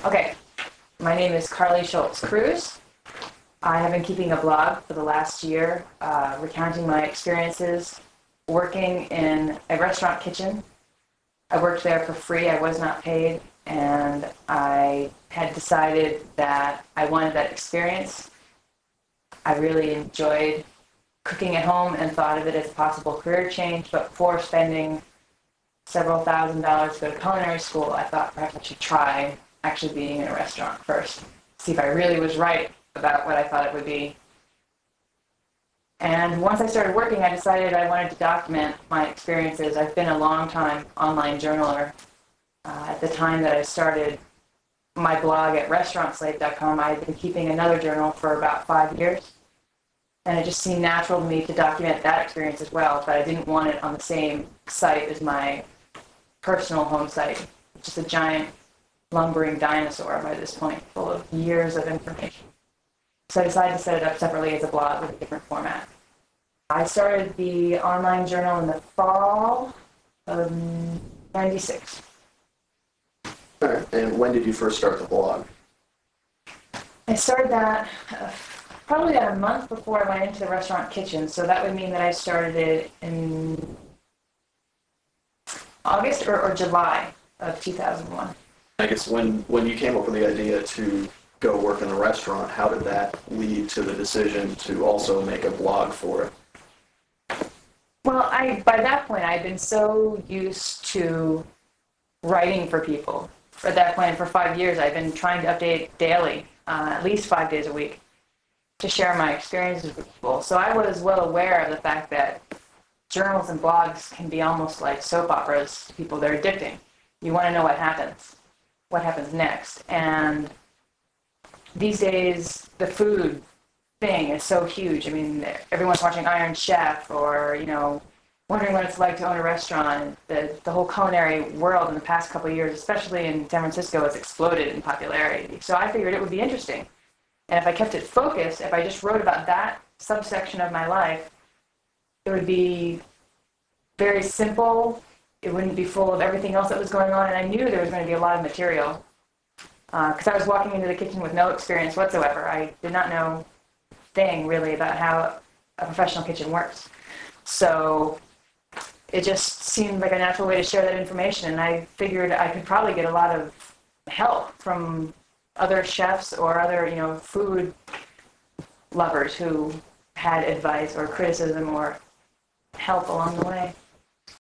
Okay, my name is Carly Schultz Cruz. I have been keeping a blog for the last year, recounting my experiences working in a restaurant kitchen. I worked there for free, I was not paid, and I had decided that I wanted that experience. I really enjoyed cooking at home and thought of it as a possible career change, but before spending several $1,000s to go to culinary school, I thought perhaps I should try actually being in a restaurant first, see if I really was right about what I thought it would be. And once I started working, I decided I wanted to document my experiences. I've been a long time online journaler. At the time that I started my blog at restaurantslave.com, I had been keeping another journal for about 5 years. And it just seemed natural to me to document that experience as well, but I didn't want it on the same site as my personal home site, just a giant lumbering dinosaur by this point, full of years of information. So I decided to set it up separately as a blog with a different format. I started the online journal in the fall of '96. All right. And when did you first start the blog? I started that probably about a month before I went into the restaurant kitchen, so that would mean that I started it in August or July of 2001. I guess when you came up with the idea to go work in a restaurant, how did that lead to the decision to also make a blog for it? Well, by that point, I'd been so used to writing for people. At that point, for 5 years, I've been trying to update daily, at least 5 days a week, to share my experiences with people. So I was well aware of the fact that journals and blogs can be almost like soap operas to people. They're addicting. You want to know what happens next. And these days, the food thing is so huge. I mean, everyone's watching Iron Chef or, wondering what it's like to own a restaurant. The whole culinary world in the past couple of years, especially in San Francisco, has exploded in popularity. So I figured it would be interesting. And if I kept it focused, if I just wrote about that subsection of my life, it would be very simple. It wouldn't be full of everything else that was going on. And I knew there was going to be a lot of material because I was walking into the kitchen with no experience whatsoever. I did not know a thing really about how a professional kitchen works. So it just seemed like a natural way to share that information. And I figured I could probably get a lot of help from other chefs or other, food lovers who had advice or criticism or help along the way.